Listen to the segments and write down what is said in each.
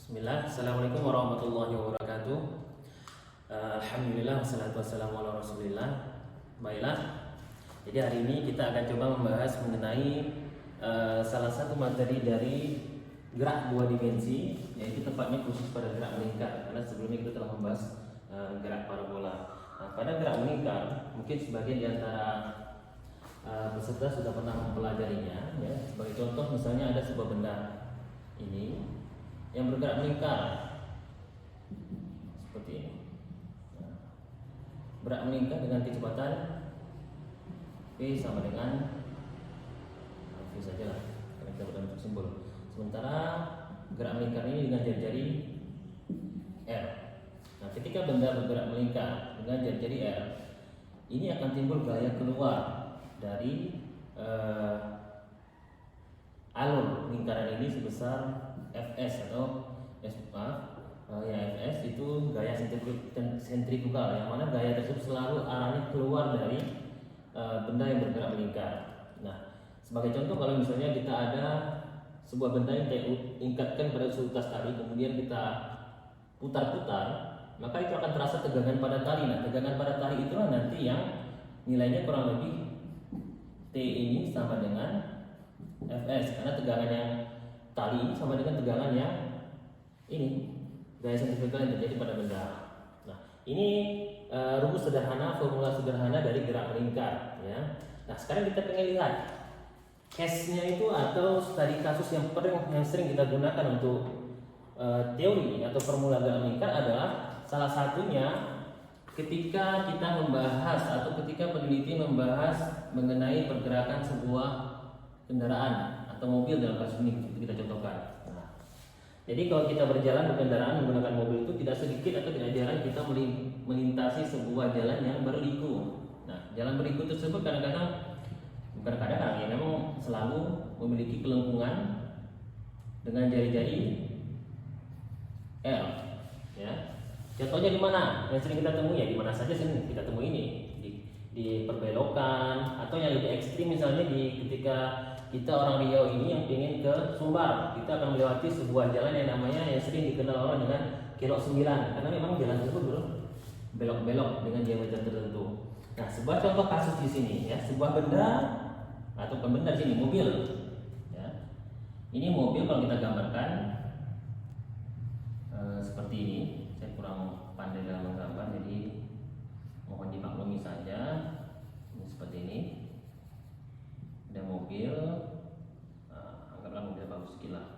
Bismillah, Assalamualaikum warahmatullahi wabarakatuh. Alhamdulillah, wassalatu wassalamu ala rasulillah. Baiklah, jadi hari ini kita akan coba membahas mengenai salah satu materi dari gerak dua dimensi, yaitu tepatnya khusus pada gerak melingkar. Karena sebelumnya kita telah membahas gerak parabola. Nah, pada gerak melingkar, mungkin sebagian di antara peserta sudah pernah mempelajarinya. Ya. Sebagai contoh, misalnya ada sebuah benda ini yang bergerak melingkar seperti ini. Bergerak melingkar dengan kecepatan V sama dengan V saja lah, karena kita berbentuk simbol. Sementara gerak melingkar ini dengan jari-jari R. Nah, ketika benda bergerak melingkar dengan jari-jari R, ini akan timbul gaya keluar dari alur lingkaran ini sebesar Fs atau Fs itu gaya sentrifugal, yang mana gaya tersebut selalu arahnya keluar dari benda yang bergerak melingkar. Nah, sebagai contoh, kalau misalnya kita ada sebuah benda yang kita ikatkan pada suatu tas tali, kemudian kita putar-putar, maka itu akan terasa tegangan pada tali. Nah, tegangan pada tali itulah nanti yang nilainya kurang lebih T ini sama dengan Fs, karena tegangan yang tali ini sama dengan tegangan yang ini, gaya sentrifugal yang terjadi pada benda. Nah, ini rumus sederhana, formula sederhana dari gerak melingkar, ya. Nah, sekarang kita pengen lihat case-nya itu, atau studi kasus yang sering kita gunakan untuk teori atau formula gerak melingkar adalah salah satunya ketika kita membahas atau ketika peneliti membahas mengenai pergerakan sebuah kendaraan atau mobil. Dalam kasus ini kita contohkan. Nah, jadi kalau kita berjalan berkendaraan menggunakan mobil, itu tidak sedikit atau tidak jarang kita melintasi sebuah jalan yang berliku. Nah, jalan berliku tersebut kadang-kadang, bukan kadang-kadang, ya memang selalu memiliki kelengkungan dengan jari-jari L. Ya, contohnya di mana yang sering kita temui? Ya di mana saja sering kita temui ini, di perbelokan, atau yang lebih ekstrim misalnya ketika kita orang Riau ini yang ingin ke Sumbar, kita akan melewati sebuah jalan yang namanya, yang sering dikenal orang dengan Kelok 9, karena memang jalan tersebut belok-belok dengan diameter tertentu. Nah, sebuah contoh kasus di sini, ya, sebuah benda atau benda di sini, mobil. Ya. Ini mobil kalau kita gambarkan seperti ini. Saya kurang pandai dalam menggambar, jadi mohon dimaklumi saja. Ini seperti ini. Ada mobil, anggaplah mobil bagus gila.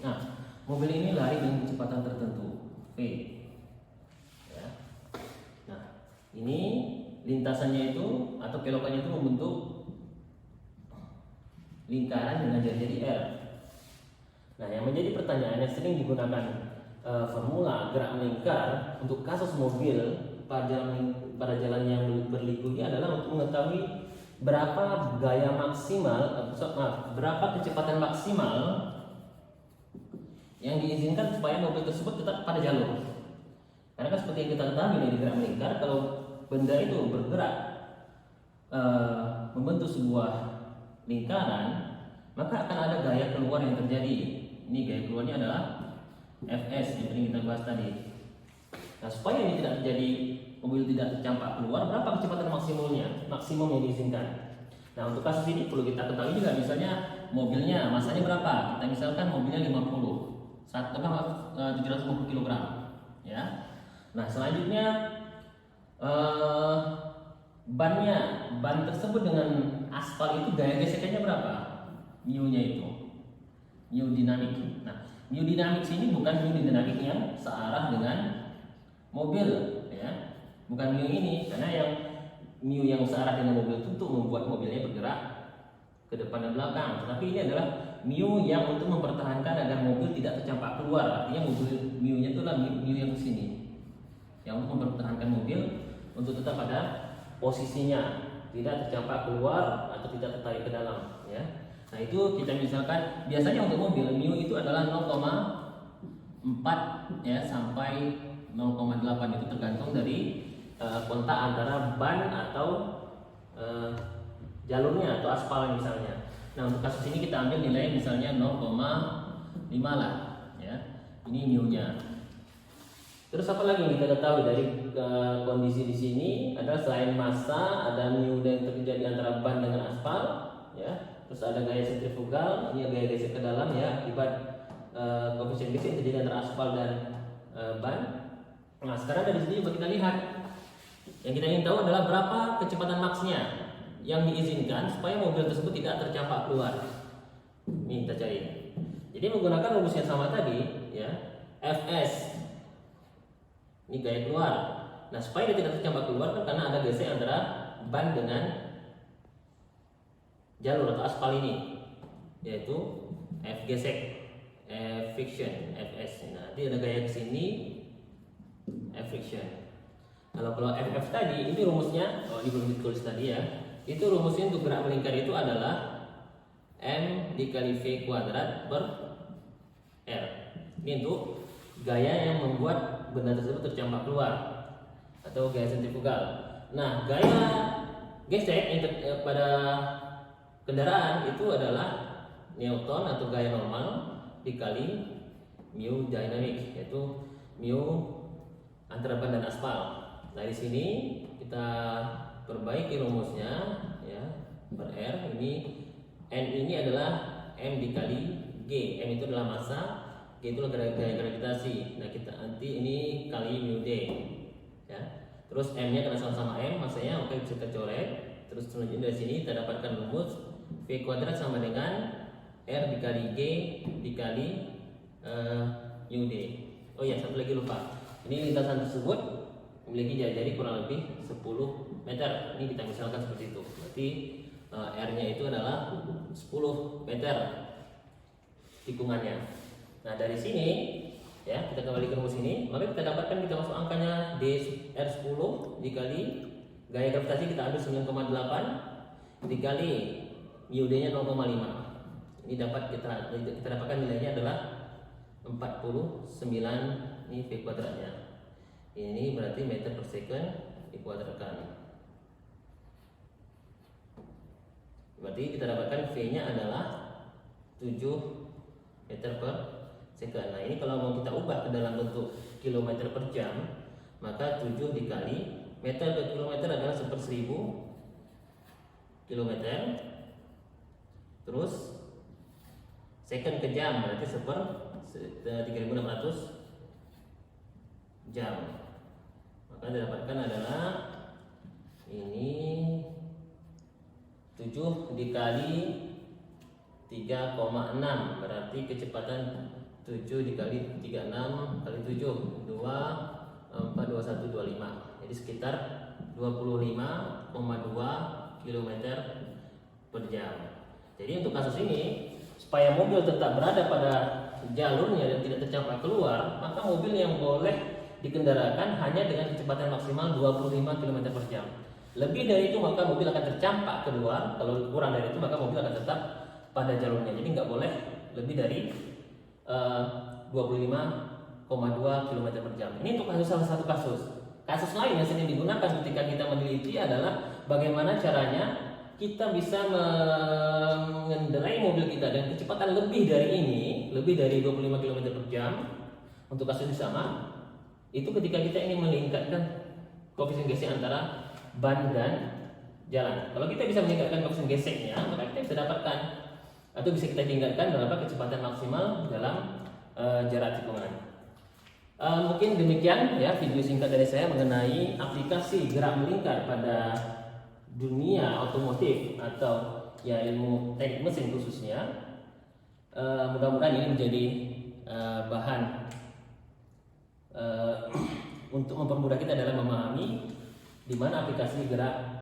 Nah, mobil ini lari dengan kecepatan tertentu V. Ya. Nah, ini lintasannya itu atau kelokannya itu membentuk lingkaran dengan jari-jari R. Nah, yang menjadi pertanyaan yang sering digunakan formula gerak melingkar untuk kasus mobil pada jalan yang berliku ini adalah untuk mengetahui berapa gaya maksimal, berapa kecepatan maksimal yang diizinkan supaya mobil tersebut tetap pada jalur. Karena kan seperti yang kita ketahui di gerak melingkar, kalau benda itu bergerak membentuk sebuah lingkaran, maka akan ada gaya keluar yang terjadi. Ini gaya keluarnya adalah Fs yang tadi kita bahas tadi. Nah, supaya ini tidak terjadi, mobil tidak tercampak keluar, berapa kecepatan maksimum yang diizinkan. Nah, untuk kasus ini perlu kita ketahui juga, misalnya mobilnya masanya berapa. Kita misalkan mobilnya 750 kg, ya. Nah, selanjutnya ban tersebut dengan aspal itu gaya gesekannya berapa? Mu-nya itu, mu dinamik. Nah, mu dinamik sini bukan mu dinamik yang searah dengan mobil, ya, bukan mu ini, karena yang mu yang searah dengan mobil itu untuk membuat mobilnya bergerak ke depan dan belakang. Tetapi ini adalah mu yang untuk mempertahankan agar mobil tidak tercampak keluar. Artinya mu-nya itu adalah mu yang sini, yang untuk mempertahankan mobil untuk tetap pada posisinya, tidak tercampak keluar atau tidak tertarik ke dalam, ya. Nah, itu kita misalkan biasanya untuk mobil mu itu adalah 0,4 ya sampai 0,8, itu tergantung dari kontak antara ban atau jalurnya atau aspal misalnya. Nah, untuk kasus ini kita ambil nilai misalnya 0,5 lah, ya. Ini mu-nya. Terus apa lagi yang kita ketahui dari kondisi di sini adalah selain massa, ada mu yang terjadi antara ban dengan aspal, ya. Terus ada gaya sentrifugal, ini gaya gesek ke dalam ya, akibat koefisien gesek yang terjadi antara aspal dan ban. Nah, sekarang dari sini coba kita lihat. Yang kita ingin tahu adalah berapa kecepatan maksnya yang diizinkan supaya mobil tersebut tidak tercampak keluar. Ini kita cari. Jadi menggunakan rumus yang sama tadi, ya, Fs. Ini gaya keluar. Nah, supaya dia tidak tercampak keluar kan karena ada gesek antara ban dengan jalur atau aspal ini, yaitu F gesek, F friction, Fs. Nah, nanti ada gaya ke sini, F friction. Kalau FF tadi, ini rumusnya, ini belum ditulis tadi ya. Itu rumusnya untuk gerak melingkar itu adalah M dikali V kuadrat per R. Ini untuk gaya yang membuat benda tersebut tercampak keluar atau gaya sentrifugal. Nah, gaya gesek pada kendaraan itu adalah Newton atau gaya normal dikali mu dynamic, yaitu mu antara ban dan aspal. Nah, di sini kita perbaiki rumusnya ya, per R. Ini N ini adalah M dikali G. M itu adalah massa, G itu adalah gaya gravitasi. Nah, kita nanti ini kali mu D ya. Terus M nya karena sama-sama M massanya, maka bisa kita coret. Terus selanjutnya dari sini kita dapatkan rumus V kuadrat sama dengan R dikali G dikali mu D. Oh ya, satu lagi lupa. Ini lintasan tersebut memiliki jari-jari kurang lebih 10 meter. Ini kita misalkan seperti itu. Berarti R-nya itu adalah 10 meter tikungannya. Nah, dari sini ya, kita kembali ke rumus ini, maka kita dapatkan, kita masuk angkanya dr10 dikali gaya gravitasi kita ambil 9,8 dikali mu d-nya 0,5. Ini dapat kita dapatkan nilainya adalah 49, ini V kuadratnya. Ini berarti meter per second dikuadratkan. Berarti kita dapatkan V-nya adalah 7 meter per second. Nah, ini kalau mau kita ubah ke dalam bentuk kilometer per jam, maka 7 dikali meter per kilometer adalah 1/1000 kilometer. Terus second ke jam berarti 3600 jam. Maka didapatkan adalah ini 7 dikali 3,6 berarti kecepatan 7 dikali 36 kali 7 2 4 21 25. Jadi sekitar 25,2 km per jam. Jadi untuk kasus ini, supaya mobil tetap berada pada jalurnya dan tidak tercampak keluar, maka mobil yang boleh dikendarakan hanya dengan kecepatan maksimal 25 km per jam. Lebih dari itu maka mobil akan tercampak keluar. Kalau kurang dari itu maka mobil akan tetap pada jalurnya. Jadi nggak boleh lebih dari 25,2 km per jam. Ini untuk salah satu kasus. Kasus lain yang sering digunakan ketika kita meneliti adalah bagaimana caranya kita bisa mengendarai mobil kita dengan kecepatan lebih dari ini, lebih dari 25 km per jam. Untuk kasus yang sama, itu ketika kita ingin meningkatkan koefisien gesek antara ban dan jalan. Kalau kita bisa meningkatkan koefisien geseknya, maka kita bisa dapatkan atau bisa kita tingkatkan berapa kecepatan maksimal dalam jarak tikungan. Mungkin demikian ya video singkat dari saya mengenai aplikasi gerak melingkar pada dunia otomotif atau ya ilmu teknik mesin khususnya. Mudah-mudahan ini menjadi bahan untuk mempermudah kita dalam memahami di mana aplikasi gerak